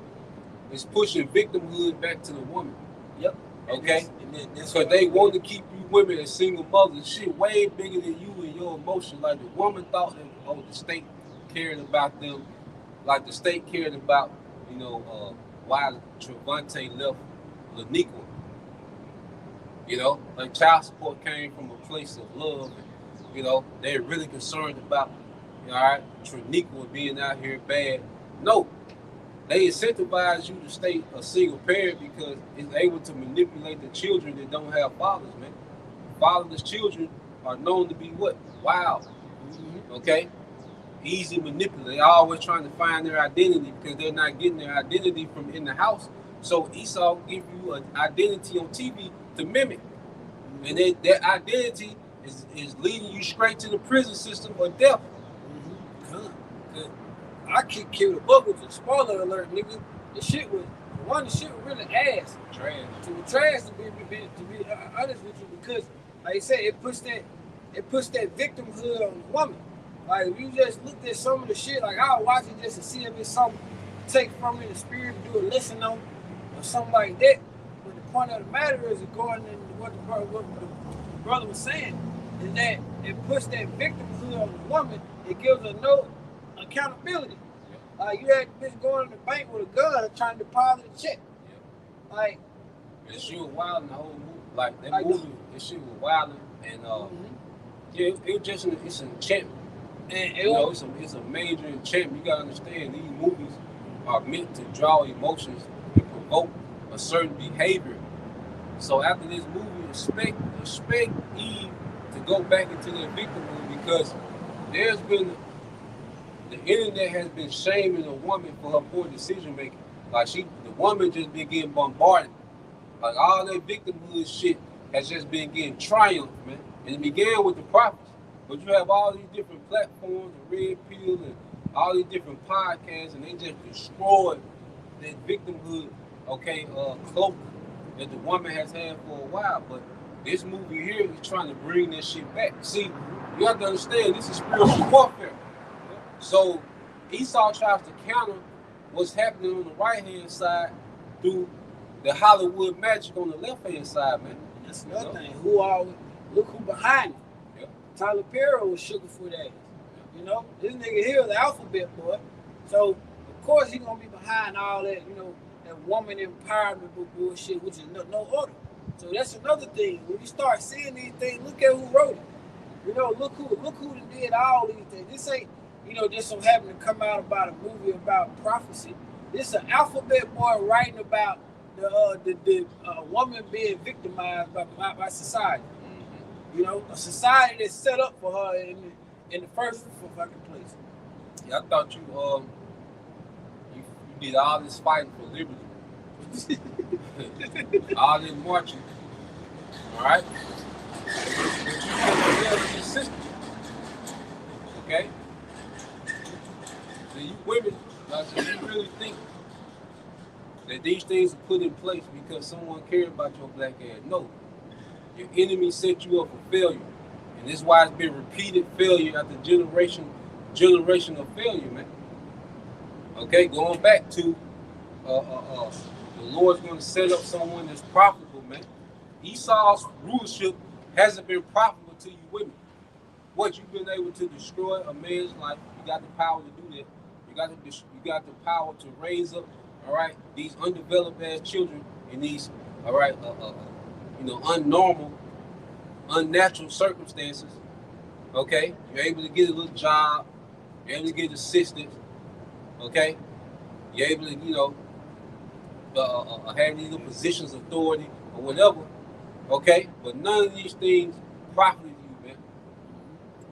is pushing victimhood back to the woman. Yep. Okay? That's Because they want to keep you women as single mothers. Shit way bigger than you and your emotions. Like the woman thought that the state cared about them, like the state cared about, why Trevante left Laniqua. You know, like child support came from a place of love. And, they're really concerned about, all right, Triniqua being out here bad. No, they incentivize you to stay a single parent because it's able to manipulate the children that don't have fathers, man. Fatherless children are known to be what? Wild. Okay? Easy manipulated. They're always trying to find their identity because they're not getting their identity from in the house. So Esau give you an identity on TV to mimic. And that identity is leading you straight to the prison system or death. Good. I killed a bug with you. Spoiler alert, nigga. The shit was really ass. Trash. To be trash to be honest with you, because like I said, it puts that victimhood on the woman. Like if you just looked at some of the shit, like I'll watch it just to see if it's something to take from me, the spirit to do a lesson on or something like that. But the point of the matter is, according to what the brother was saying, is that it puts that victimhood on the woman. It gives her no accountability. Like you had this bitch going to the bank with a gun trying to deposit a check. Like and she was wild in the whole movie. Like that movie, this shit was wild and it's an enchantment. And it's a major enchantment. You gotta understand these movies are meant to draw emotions and provoke a certain behavior. So after this movie, expect Eve to go back into that victimhood because there's been the internet has been shaming a woman for her poor decision making. Like the woman just been getting bombarded. Like all that victimhood shit has just been getting triumphed, man. And it began with the prophets. But you have all these different platforms, and Red Pill, and all these different podcasts, and they just destroyed that victimhood, cloak that the woman has had for a while. But this movie here is trying to bring that shit back. See, you have to understand this is spiritual warfare. So Esau tries to counter what's happening on the right-hand side through the Hollywood magic on the left-hand side, man. That's another thing. Look who behind it. Yep. Tyler Perry was sugar for that. This nigga here is the alphabet boy. So of course he's gonna be behind all that, that woman empowerment bullshit, which is no order. So that's another thing. When you start seeing these things, look at who wrote it. Look who did all these things. This ain't, just so happened to come out about a movie about prophecy. This is an alphabet boy writing about the woman being victimized by society. A society that's set up for her in the first fucking place. Yeah, I thought you did all this fighting for liberty, all this marching, all right? But you system, okay? So you women, you really think that these things are put in place because someone cared about your black ass? No. Your enemy set you up for failure. And this is why it's been repeated failure after generation of failure, man. Okay, going back to the Lord's going to set up someone that's profitable, man. Esau's rulership hasn't been profitable to you women. What you've been able to destroy a man's life, you got the power to do that. You got the power to raise up, all right, these undeveloped ass children in these, all right, unnormal, unnatural circumstances. Okay, you're able to get a little job, you're able to get assistance. Okay, you're able to, have these little positions of authority or whatever. Okay? But none of these things profited you, man.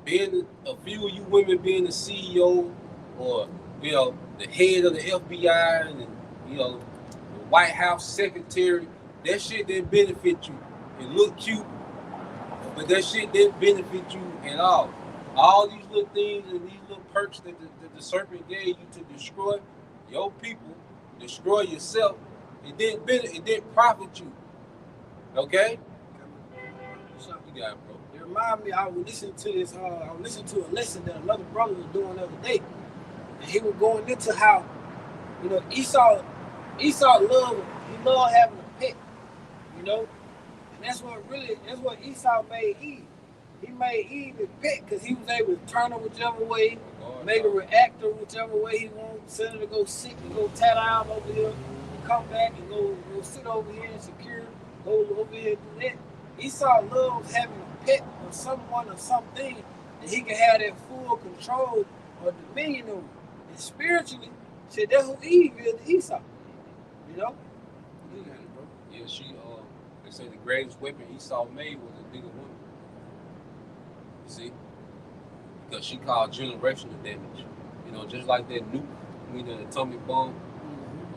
Being a few of you women being the CEO or, the head of the FBI and, the White House secretary, that shit didn't benefit you. It looked cute, but that shit didn't benefit you at all. All these little things and these little perks that the serpent gave you to destroy your people, destroy yourself, it didn't profit you. Okay? So, You got it, bro. it reminded me, I was listening to this, I was listening to a lesson that another brother was doing the other day. And he was going into how, Esau he loved having a pet, you know? And that's what Esau made Eve. He made Eve his pet because he was able to turn her whichever way, make her react her whichever way he wanted, send her to go sit and go tat out over here, and come back and go sit over here and secure, go over here and do that. Esau loves having a pet or someone or something that he can have that full control or dominion over. And spiritually, shit, that's who Eve is to Esau. You know? You got it, bro. Yeah, they say the greatest weapon Esau made was a nigga woman. You see? Because she caused generational damage. Just like that nuke, the atomic bomb,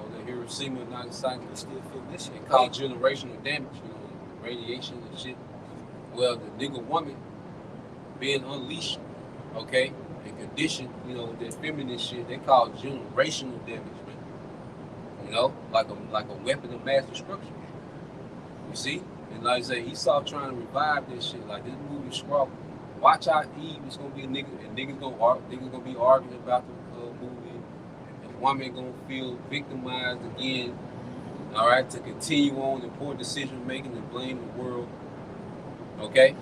or the Hiroshima and Nagasaki, it caused generational damage, radiation and shit. Well, the nigga woman being unleashed, okay, and conditioned, that feminine shit, they call generational damage, man. Like a weapon of mass destruction. You see? And like I say, Esau trying to revive this shit. Like this movie Scrawl. Watch out, Eve is gonna be a nigga, and niggas gonna be arguing about the movie. And woman gonna feel victimized again. All right, to continue on in poor decision making and blame the world. Okay?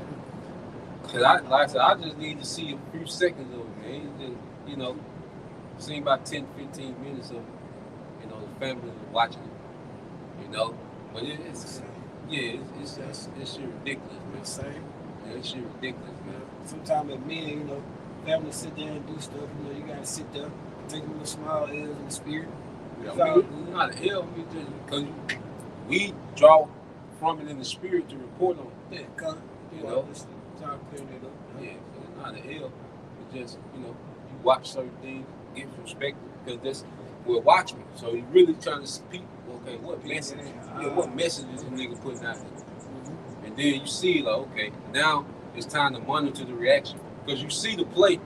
Cause like I said, I just need to see a few seconds of it, man. Just, see about 10, 15 minutes of, the family watching it. But it's shit ridiculous, man. Same. Yeah, it's shit ridiculous, man. Sometimes as men, families sit there and do stuff. You gotta sit there, take them with small L's in the spirit. Not to hell, because we draw from it in the spirit to report on it. Yeah, cause trying to clear that up. Yeah, so it's not a hell. It's just, you watch certain things, get perspective, because that's we're watchmen. So you really trying to speak, okay, what message is the nigga putting out there? Mm-hmm. And then you see, like, okay, now it's time to monitor the reaction. Because you see the play.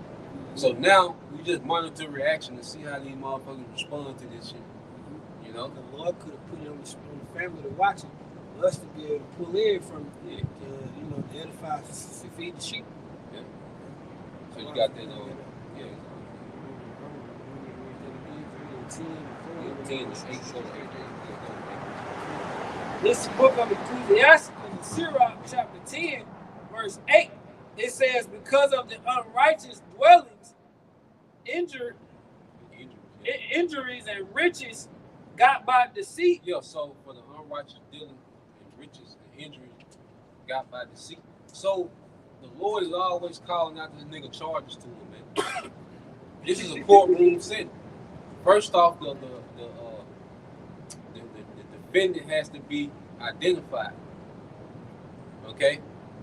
So now we just monitor the reaction and see how these motherfuckers respond to this shit. The Lord could have put it on the family to watch it, for us to be able to pull in from it, to edify, feed the sheep. Yeah. So you got that, yeah. 10 to 8. This book of Ecclesiastes, Sirach chapter 10, verse 8, it says, because of the unrighteous dwellings, injuries and riches got by deceit. Yeah, so for the unrighteous dealing and riches and injuries got by deceit. So the Lord is always calling out this nigga charges to him, man. This is a courtroom setting. First off, the defendant has to be identified. Okay?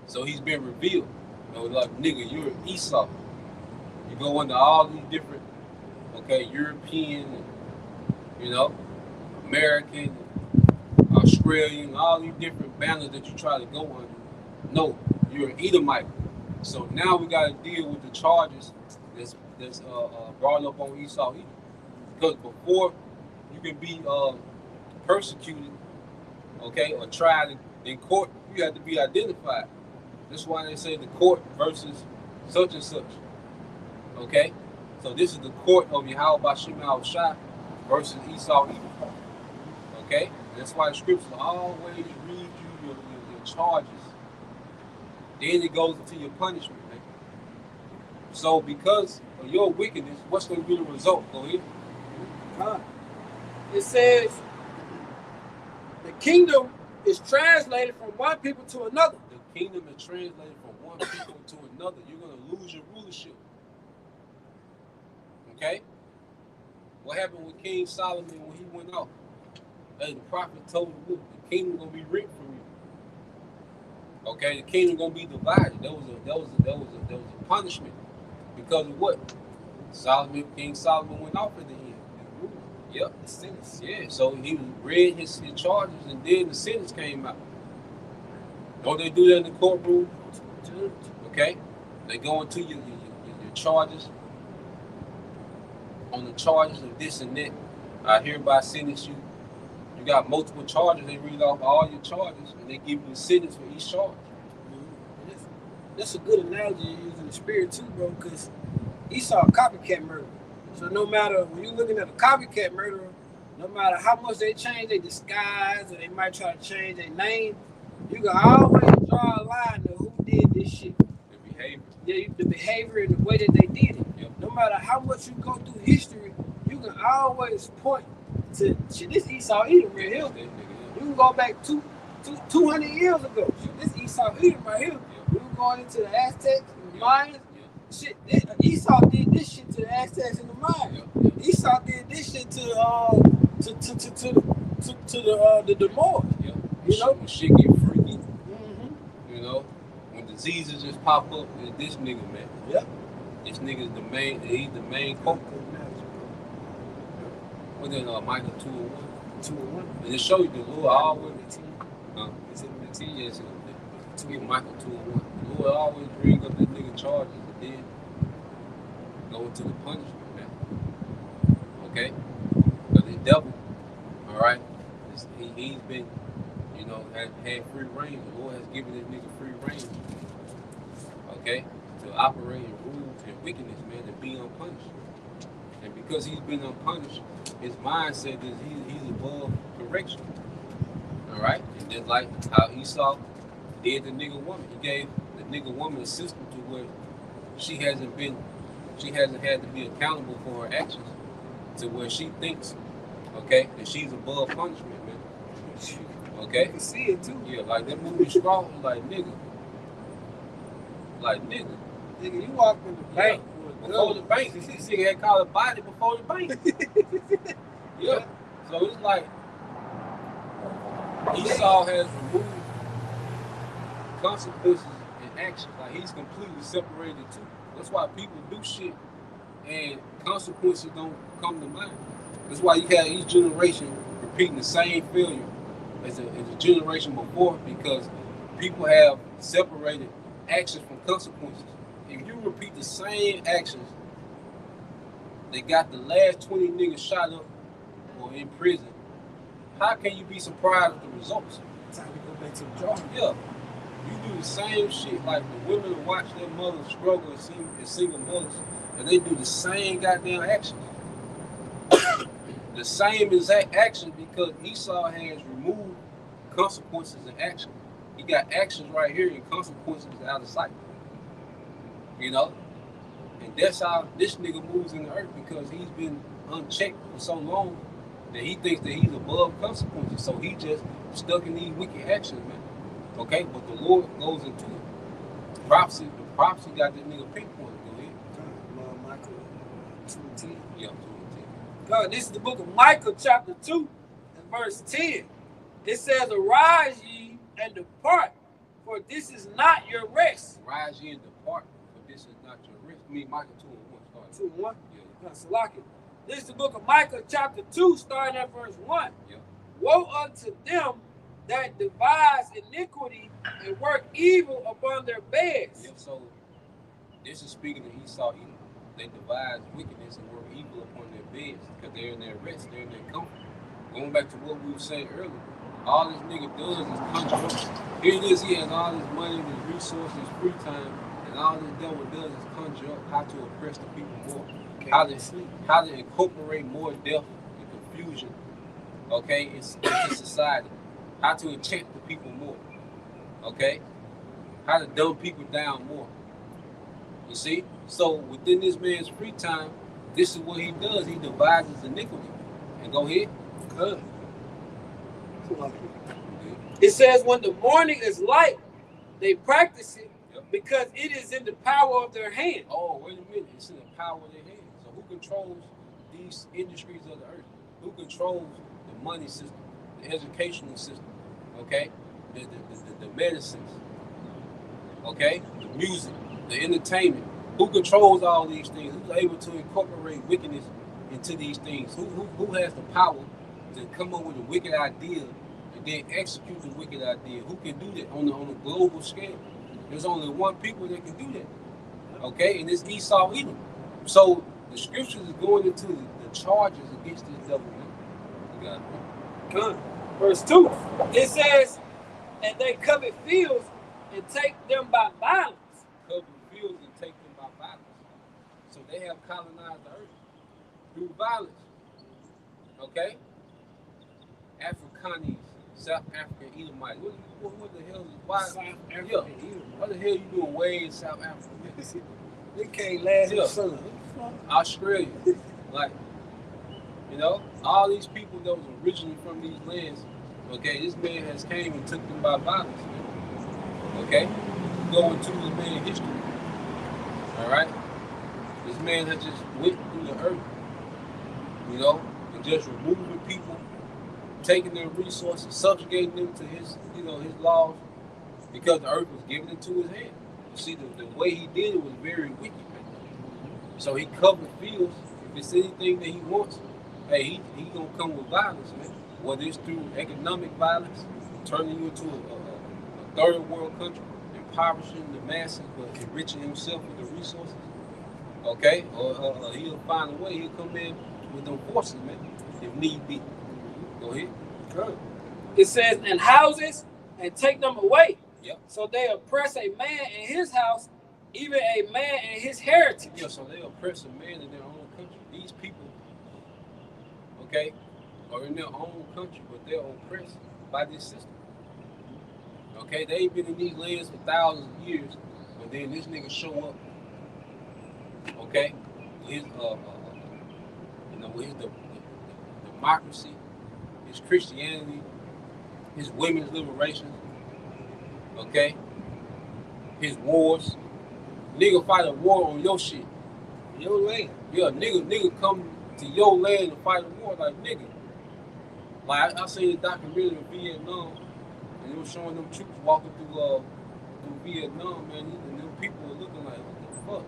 So he's been revealed. Like, nigga, you're an Esau. You go under all these different, European, American, Australian, all these different banners that you try to go under. No, you're an Edomite. So now we got to deal with the charges that's brought up on Esau. Because before you can be persecuted, or tried in court, you have to be identified. That's why they say the court versus such and such. Okay? So this is the court of Yahweh Bashim al-Shah versus Esau Edom. Okay? That's why the scriptures always read you your charges. Then it goes into your punishment, man. So because of your wickedness, what's going to be the result? Go ahead. It says the kingdom is translated from one people to another. The kingdom is translated from one people to another. You're going to lose your rulership. Okay? What happened with King Solomon when he went off? As the prophet told him, look, the kingdom going to be ripped from you. Okay, the kingdom gonna be divided. That was a punishment because of what? King Solomon went off at the end. Yep. The sentence. Yeah. So he read his charges, and then the sentence came out. Don't they do that in the courtroom? Okay. They go into your charges. On the charges of this and that, I hereby sentence you. You got multiple charges. They read off all your charges, and they give you a sentence for each charge. That's a good analogy you use in the spirit too, bro, because Esau a copycat murderer. So no matter when you're looking at a copycat murderer, no matter how much they change their disguise or they might try to change their name, you can always draw a line to who did this shit. The behavior. Yeah, the behavior and the way that they did it. Yep. No matter how much you go through history, you can always point to shit. This Esau Edom right here. You can go back 200 years ago. Shit, this Esau Edom right here. We were going into the Aztecs and the Mayans. Shit, Esau did this shit to the Aztecs and the Mayans. Esau did this shit to the Moors. You know, when shit get freaky. You know, when diseases just pop up, this nigga, man. Yep. This nigga's the main. He's the main culprit. What then, Micah 2:1. 2:1. And it show you the Lord always. It's in the T. Yes, to get Michael 2:1. The Lord always bring up this nigga charges and then go into the punishment, man. Okay? Because the devil, all right, he's been, you know, had free reign. The Lord has given this nigga free reign. Okay? To operate and rule and wickedness, man, and be unpunished. And because he's been unpunished, his mindset is he's above correction. All right? And just like how Esau did the nigga woman. He gave the nigga woman a system to where she hasn't had to be accountable for her actions, to where she thinks, okay, that she's above punishment, man. Okay? You can see it too. Yeah, like that movie Straw, like nigga. Nigga, you walk in the bank before the bank. This nigga had called a body before the bank. Yeah. So it's like Esau has removed consequences and actions. Like he's completely separated the two. That's why people do shit and consequences don't come to mind. That's why you have each generation repeating the same failure as a generation before, because people have separated actions from consequences. If you repeat the same actions, they got the last 20 niggas shot up or in prison, how can you be surprised at the results? Time to go back to the drawing. Yeah. You do the same shit, like the women watch their mothers struggle and single mothers, and they do the same goddamn actions. The same exact action, because Esau has removed consequences and action. He got actions right here and consequences out of sight. You know? And that's how this nigga moves in the earth, because he's been unchecked for so long that he thinks that he's above consequences. So he just stuck in these wicked actions, man. Okay? But the Lord goes into it. Prophecy got this nigga pinpointed. Go ahead. Micah 2:10. Yeah, 2:10. God, this is the book of Micah, chapter 2, and verse 10. It says, "Arise ye and depart, for this is not your rest." Arise ye and depart, for this is not your rest. I mean, Micah 2:1. 2:1. Yeah. Salaki. This is the book of Micah, chapter 2, starting at verse 1. Yeah. Woe unto them that devise iniquity and work evil upon their beds. Yeah, so this is speaking to Esau. They devise wickedness and work evil upon their beds, because they're in their rest, they're in their comfort. Going back to what we were saying earlier, all this nigga does is conjure up. Here it is, he has all his money, his resources, his free time, and all this devil does is conjure up how to oppress the people more, how to incorporate more death and confusion, okay, into society, how to enchant the people more, okay, how to dumb people down more. You see? So within this man's free time, this is what he does. He devises iniquity. And go ahead. Good. It says, when the morning is light, they practice it, because it is in the power of their hand. Oh, wait a minute. It's in the power of their hand. So who controls these industries of the earth? Who controls the money system, the educational system, okay? The medicines, okay? The music, the entertainment. Who controls all these things? Who's able to incorporate wickedness into these things? Who has the power to come up with a wicked idea and then execute the wicked idea? Who can do that on a global scale? There's only one people that can do that, okay? And it's Esau Edom. So the scriptures is going into the charges against this devil. You got it. Good. Verse 2, it says, and they covet fields and take them by violence. Cover fields and take them by violence. So they have colonized the earth through violence. Okay? Afrikanese, South African Edomites. What the hell is why? South African Yeah. Edomites. What the hell you doing way in South Africa? They can't last in Yeah. the sun. Australia. Like, you know, all these people that was originally from these lands, okay, this man has came and took them by violence. Okay? Go into this man's history. Alright? This man has just went through the earth, you know, and just removing people, taking their resources, subjugating them to his, you know, his laws, because the earth was given into his hand. You see, the way he did it was very wicked, man. So he covered fields. If it's anything that he wants, hey, he gonna come with violence, man. Whether it's through economic violence, turning you into a third world country, impoverishing the masses, but enriching himself with the resources. Okay, or he'll find a way. He'll come in with them forces, man, if need be. Go ahead. Good. It says, and houses and take them away. Yep. So they oppress a man in his house, even a man in his heritage. Yeah, so they oppress a man in their own country. These people, okay, are in their own country, but they're oppressed by this system. Okay, they ain't been in these lands for thousands of years, but then this nigga show up. Okay, his you know, his the democracy, his Christianity, his women's liberation. Okay, his wars. Nigga fight a war on your shit. Your land. Yeah, nigga come to your land to fight a war, like nigga. Like I seen a documentary in Vietnam, and it was showing them troops walking through Vietnam, man, and them people were looking like, what the fuck?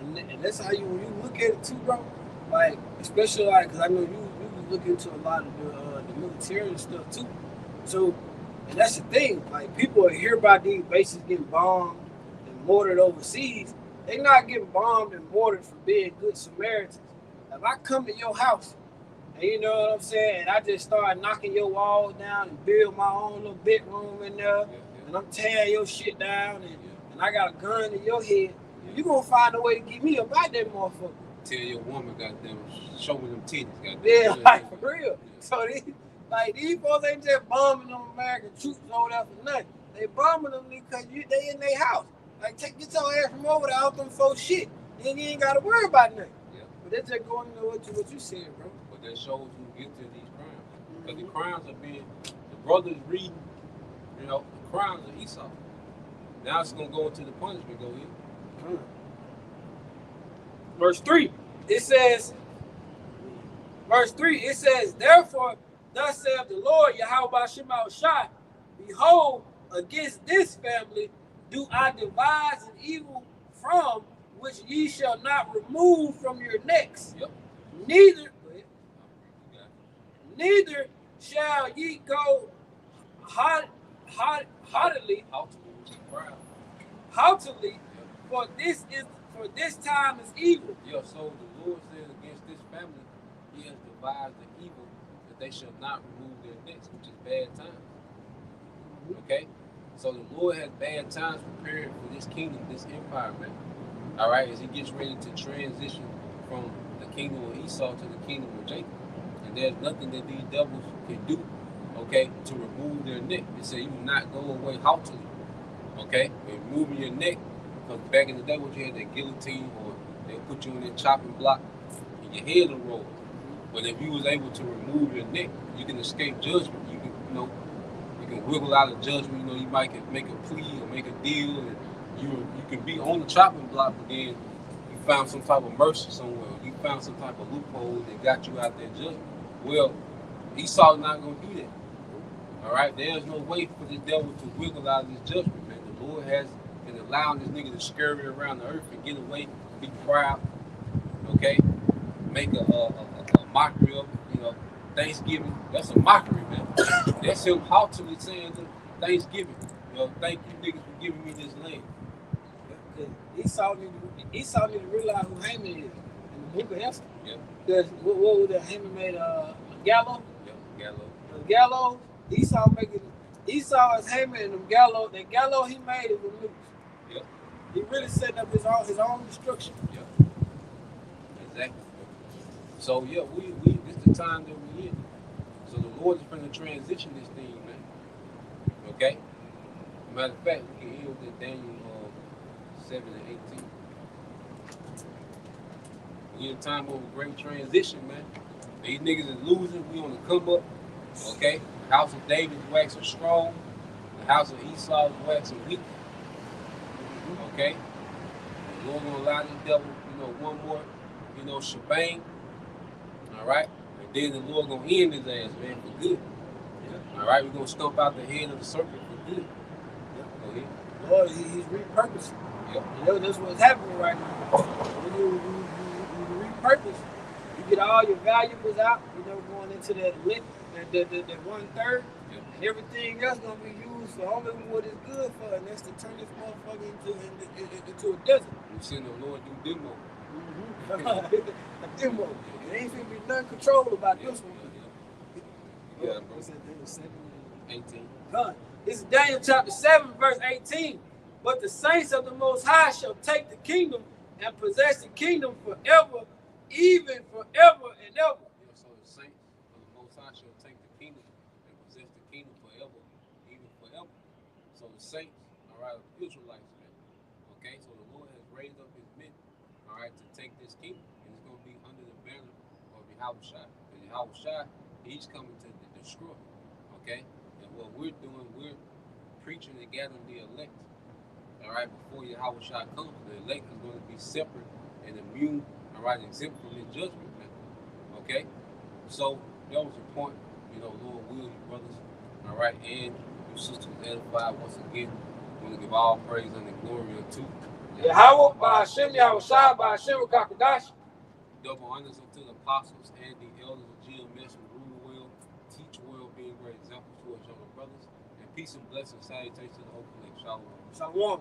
And that's how when you look at it too, bro. Like, especially like, cause I know you look into a lot of the military and stuff too. So, and that's the thing. Like, people hear about these bases getting bombed and mortared overseas. They not getting bombed and mortared for being good Samaritans. If I come to your house, and you know what I'm saying, and I just start knocking your walls down and build my own little bedroom in there, and I'm tearing your shit down, and I got a gun in your head, you gonna find a way to get me about that motherfucker. Tell your woman, goddamn, show me them titties, goddamn. Yeah, like for real. So these folks ain't just bombing them American troops over there for nothing. They bombing them because they in their house. Like, get your ass from over there out them folks shit. Then you ain't gotta worry about nothing. Yeah. But that's just going into what you said, bro. But that shows who gets to these crimes. Because the crimes are being, the brothers reading, you know, the crimes of Esau. Now it's going to go into the punishment. Go ahead. Verse 3, it says, therefore, thus saith the Lord, Yahweh Shema Shai, behold, against this family do I devise an evil from which ye shall not remove from your necks. Yep. Neither shall ye go haughtily, for this time is evil. Yeah, so the Lord says against this family, he has devised the evil that they shall not remove their necks, which is bad times. Okay? So the Lord has bad times prepared for this kingdom, this empire, man. All right, as he gets ready to transition from the kingdom of Esau to the kingdom of Jacob. And there's nothing that these devils can do, okay, to remove their neck. They say you will not go away haughtily, okay? Removing your neck, because back in the day, what you had, that guillotine, or they'll put you in that chopping block, and your head will roll. But if you was able to remove your neck, you can escape judgment. You can, you know, you can wiggle out of judgment. You know, you might can make a plea or make a deal, and you can be on the chopping block, but then you found some type of mercy somewhere. You found some type of loophole that got you out there judgment. Well, Esau's not going to do that. All right? There's no way for the devil to wiggle out of this judgment, man. The Lord has and allowing this nigga to scurry around the earth and get away, be proud, okay? Make a mockery of, Thanksgiving. That's a mockery, man. That's him haughtily saying Thanksgiving. Thank you niggas for giving me this land. Esau need to realize who Haman is in the book of Esther. Yeah. Because what was that Haman made a gallows? Yeah, Gallows. Esau is Haman and them gallows. That gallows he made is a noose. Yeah. He really setting up his own destruction. Yeah. Exactly. So yeah, we this the time that we in. So the Lord is going to transition this thing, man. Okay? Matter of fact, we can end with Daniel 7 and 18. We in a time of a great transition, man. These niggas is losing, we on the come up. Okay? The house of David is waxing strong. The house of Esau is waxing weak. Okay? The Lord gonna allow this devil, one more, shebang. Alright? And then the Lord gonna end his ass, man, for good. Yeah. Alright, we're gonna stomp out the head of the serpent for good. Yeah. Go ahead. Lord, he's repurposing. Yep. That's what's happening right now. When you repurpose, you get all your valuables out, going into that 1/3, and everything else gonna be used for only what it's good for, and that's to turn this motherfucker into a desert. We've seen the Lord do demo. A demo. There ain't gonna be nothing control about this one. Yeah, bro. What's that, Daniel 7? 18. This is Daniel chapter 7, verse 18. But the saints of the Most High shall take the kingdom and possess the kingdom forever, even forever and ever. Yeah, so the saints of the Most High shall take the kingdom and possess the kingdom forever, even forever. So the saints, all right, are the Israelites, man. Okay, so the Lord has raised up his men, all right, to take this kingdom, and it's going to be under the banner of Yahushua. And Yahushua, he's coming to destroy, okay? And what we're doing, we're preaching and gathering the elect. All right, before Yahushua comes, the elect is going to be separate and immune, all right, exempt from his judgment, man. Okay? So, that was the point, Lord will, you brothers, all right, and you sisters edified once again. We want to give all praise and the glory unto Yahweh, by Hashem, Yahushua, by Hashem, Kakadash. Double honors unto the apostles and the elders of GMS who rule well, teach well, being great examples to us younger brothers. And peace and blessings, salutations to the whole collection. Shalom. Shalom.